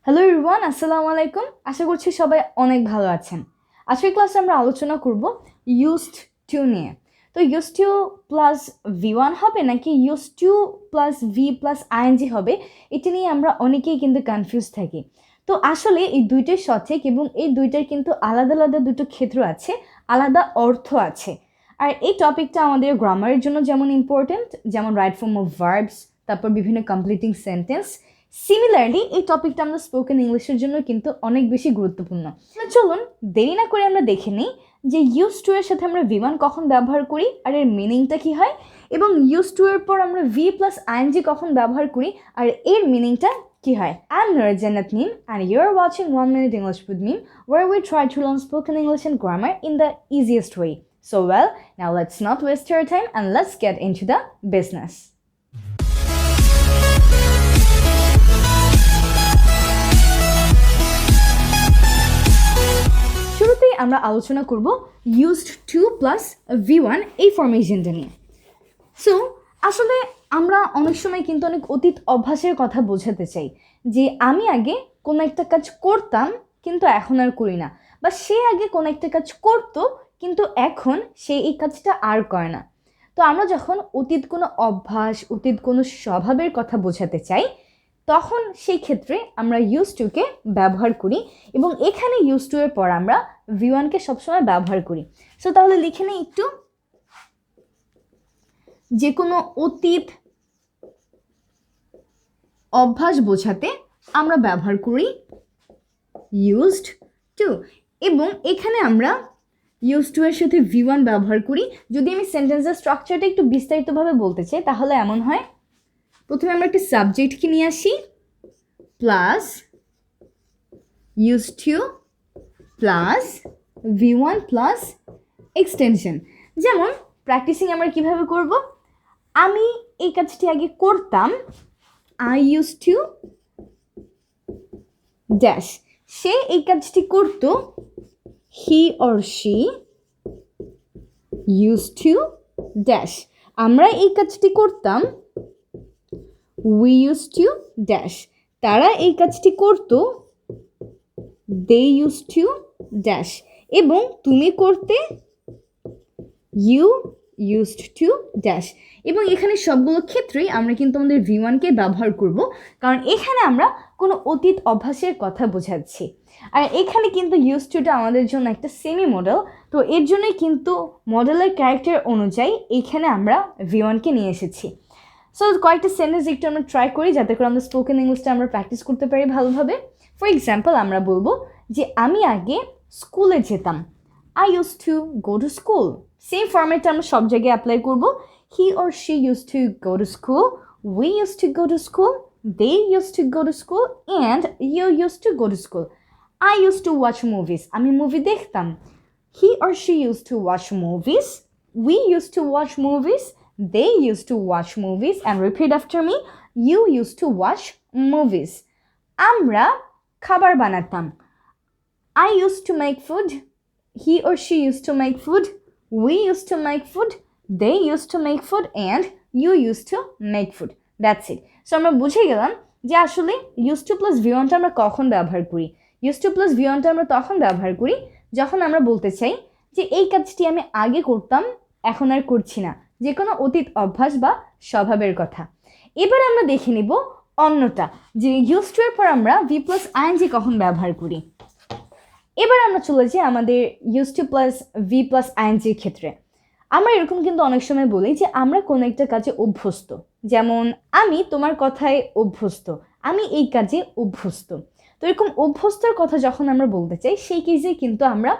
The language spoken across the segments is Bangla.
হ্যালো এভরিওয়ান, আসসালামু আলাইকুম। আশা করছি সবাই অনেক ভালো আছেন। আজকের ক্লাসে আমরা আলোচনা করব ইউজড টু নিয়ে। তো ইউজড টু প্লাস V1 হবে নাকি used to plus V plus ING হবে, এটা নিয়ে আমরা অনেকেই কিন্তু কনফিউজ থাকি। তো আসলে এই দুইটাই সঠিক এবং এই দুইটার কিন্তু আলাদা আলাদা দুটো ক্ষেত্র আছে, আলাদা অর্থ আছে। আর এই টপিকটা আমাদের গ্রামারের জন্য যেমন ইম্পর্টেন্ট, যেমন রাইট ফর্ম অফ ভার্বস, তারপর বিভিন্ন কমপ্লিটিং সেন্টেন্স, সিমিলারলি এই টপিকটা আমরা স্পোকেন ইংলিশের জন্য কিন্তু অনেক বেশি গুরুত্বপূর্ণ। চলুন দেরি না করে আমরা দেখে নিই যে ইউজ টু এর সাথে আমরা V1 কখন ব্যবহার করি আর এর মিনিংটা কি হয়, এবং ইউজ টু এর পর আমরা V প্লাস আইএনজি কখন ব্যবহার করি আর এর মিনিংটা কি হয়। I'm Noore Jannat Meem and you're watching 1 Minute English with Meem, where we try to learn spoken English and grammar in the easiest way. So well, now let's not waste your time and let's get into the business. শুরুতেই আমরা আলোচনা করব ইউজড টু প্লাস V1 এই ফরমেশনটা নিয়ে। সো আসলে আমরা অনেক সময় কিন্তু অনেক অতীত অভ্যাসের কথা বোঝাতে চাই, যে আমি আগে কোনো একটা কাজ করতাম কিন্তু এখন আর করি না, বা সে আগে কোনো একটা কাজ করতো কিন্তু এখন সে এই কাজটা আর করে না। তো আমরা যখন অতীত কোনো অভ্যাস, অতীত কোনো স্বভাবের কথা বোঝাতে চাই, তখন সেই ক্ষেত্রে আমরা ইউজ টুকে ব্যবহার করি, এবং এখানে ইউজ টু এর পর আমরা V1কে সবসময় ব্যবহার করি। সো তাহলে লিখে নিই একটু, যে কোনো অতীত অভ্যাস বোঝাতে আমরা ব্যবহার করি ইউজড টু, এবং এখানে আমরা ইউজ টু এর সাথে V1 ব্যবহার করি। যদি আমি সেন্টেন্সের স্ট্রাকচারটা একটু বিস্তারিতভাবে বলতে চাই, তাহলে এমন হয়, প্রথমে আমরা একটা সাবজেক্টকে নিয়ে আসি, plus use to plus V1 plus extension. যেমন প্র্যাকটিসিং আমরা কিভাবে করব, আমি এই কাজটি আগে করতাম, আই ইউজ টু ড্যাশ, সে এই কাজটি করতো, হি or she use to dash, আমরা এই কাজটি করতাম, উই ইউজ টু ড্যাশ, তারা এই কাজটি করতো, দে ইউজ টু ড্যাশ, এবং তুমি করতে, ইউ ইউজড টু ড্যাশ। এবং এখানে সবগুলো ক্ষেত্রেই আমরা কিন্তু আমাদের V1কে ব্যবহার করব, কারণ এখানে আমরা কোনো অতীত অভ্যাসের কথা বোঝাচ্ছি। আর এখানে কিন্তু ইউজ টুটা আমাদের জন্য একটা সেমি মডেল, তো এর জন্যই কিন্তু মডেলের ক্যারেক্টার অনুযায়ী এখানে আমরা V1কে নিয়ে এসেছি। সো কয়েকটা সেন্টেন্স একটু আমরা ট্রাই করি, যাতে করে আমরা স্পোকেন ইংলিশটা আমরা প্র্যাকটিস করতে পারি ভালোভাবে। ফর এক্সাম্পল আমরা বলবো যে আমি আগে স্কুলে যেতাম, I use to go to school. Same ফর্মেটটা আমরা সব জায়গায় অ্যাপ্লাই করব, he or she use to go to school, we use to go to school, they use to go to school, and you use to go to school. I use to watch movies, আমি মুভি দেখতাম, he or she use to watch movies, we use to watch movies, they used to watch movies, and repeat after me, you used to watch movies. আমরা খাবার বানাতাম, I used to make food, he or she used to make food, we used to make food, they used to make food, and you used to make food. That's it. So আমরা বুঝে গেলাম যে আসলে used to plus V1টা আমরা কখন ব্যবহার করি। used to plus V1টা আমরা তখন ব্যবহার করি যখন আমরা বলতে চাই যে এই কাজটি আমি আগে করতাম, এখন আর করছি না, যে কোনো অতীত অভ্যাস বা স্বভাবের কথা। এবার আমরা দেখে নিব অন্যটা, যে ইউজ টু এর পর আমরা V প্লাস আইএনজি কখন ব্যবহার করি। এবার আমরা চলে যাই আমাদের use to plus V plus আইএনজির ক্ষেত্রে। আমরা এরকম কিন্তু অনেক সময় বলি যে আমরা কোনো একটা কাজে অভ্যস্ত, যেমন আমি তোমার কথায় অভ্যস্ত, আমি এই কাজে অভ্যস্ত। তো এরকম অভ্যস্তর কথা যখন আমরা বলতে চাই, সেই কেসে কিন্তু আমরা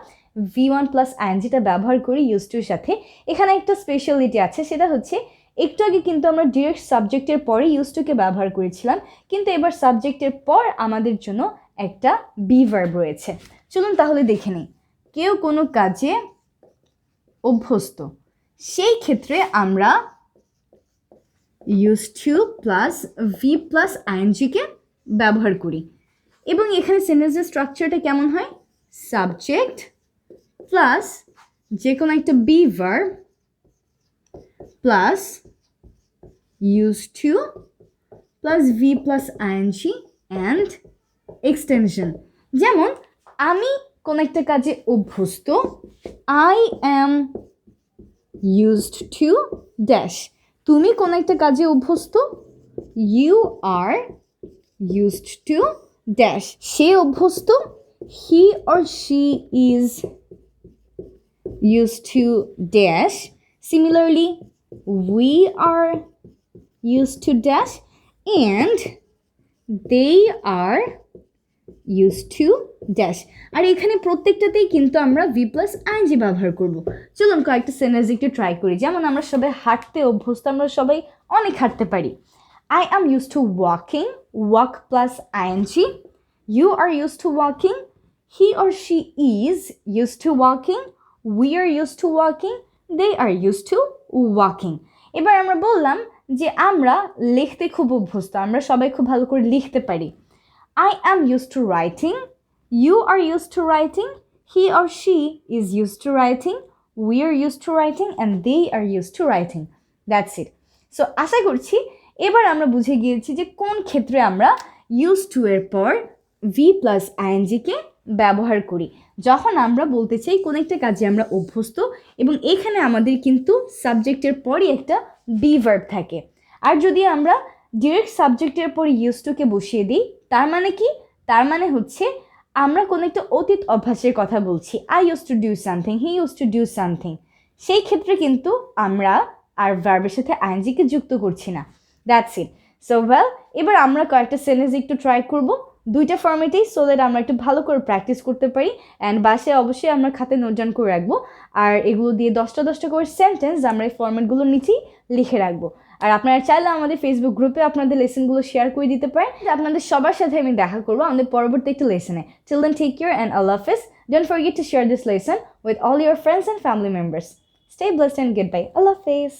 V1 প্লাস আইএনজিটা ব্যবহার করি ইউজ টুর সাথে। এখানে একটা স্পেশালিটি আছে, সেটা হচ্ছে একটু আগে কিন্তু আমরা ডিরেক্ট সাবজেক্টের পরে ইউজ টুকে ব্যবহার করেছিলাম, কিন্তু এবার সাবজেক্টের পর আমাদের জন্য একটা বি ভার্ব রয়েছে। চলুন তাহলে দেখে নিই, কেউ কোনো কাজে অভ্যস্ত, সেই ক্ষেত্রে আমরা use to plus V plus আইএনজিকে ব্যবহার করি, এবং এখানে সেন্টেন্সের স্ট্রাকচারটা কেমন হয়, সাবজেক্ট প্লাস যে কোনো একটা be verb plus use to plus V plus ing and extension. যেমন আমি কোন একটা কাজে অভ্যস্ত, I am used to dash. তুমি কোন একটা কাজে অভ্যস্ত, you are used to dash. সে অভ্যস্ত, he or she is used to dash. Similarly, we are used to dash and they are used to dash. আর এখানে প্রত্যেকটাতেই কিন্তু আমরা ভি প্লাস আইএনজি ব্যবহার করব। চলুন কয়েকটা সেন্টেন্স একটু ট্রাই করি। যেমন আমরা সবাই হাঁটতে অভ্যস্ত, আমরা সবাই অনেক হাঁটতে পারি। I am used to walking, walk plus ing. You are used to walking. He or she is used to walking. We are used to walking. They are used to walking. এবার আমরা বললাম যে আমরা লিখতে খুব অভ্যস্ত, আমরা সবাই খুব ভালো করে লিখতে পারি। I am used to writing. You are used to writing. He or she is used to writing. We are used to writing and they are used to writing. That's it. So আশা করছি এবার আমরা বুঝে গিয়েছি যে কোন ক্ষেত্রে আমরা used to এর পর ভি প্লাস আইএনজিকে ব্যবহার করি, যখন আমরা বলতে চাই কোন একটা কাজে আমরা অভ্যস্ত এবং এখানে আমাদের কিন্তু সাবজেক্টের পরই একটা বি ভার্ব থাকে। আর যদি আমরা ডিরেক্ট সাবজেক্টের পর ইউজ টুকে বসিয়ে দিই, তার মানে কি? তার মানে হচ্ছে আমরা কোনো একটা অতীত অভ্যাসের কথা বলছি। I use to do something, he use to do something. সেই ক্ষেত্রে কিন্তু আমরা আর ভার্বের সাথে আইএনজিকে যুক্ত করছি না। That's it. সো ওয়েল, এবার আমরা কয়েকটা সেন্টেন্স একটু ট্রাই করব দুইটা ফর্মেটেই, সো দ্যাট আমরা একটু ভালো করে প্র্যাকটিস করতে পারি। অ্যান্ড বাসায় অবশ্যই আমরা খাতে নোট ডাউন করে রাখবো। আর এগুলো দিয়ে 10টা করে সেন্টেন্স আমরা এই ফর্মেটগুলোর নিচেই লিখে রাখবো। আর আপনারা চাইলে আমাদের ফেসবুক গ্রুপে আপনাদের লেসনগুলো শেয়ার করে দিতে পারেন। আপনাদের সবার সাথে আমি দেখা করবো আমাদের পরবর্তী একটা লেসনে। Till then, take care and আল্লাহ হাফেজ। Don't forget to share this lesson with all your friends and family members. Stay blessed and goodbye. আল্লাহ হাফেজ।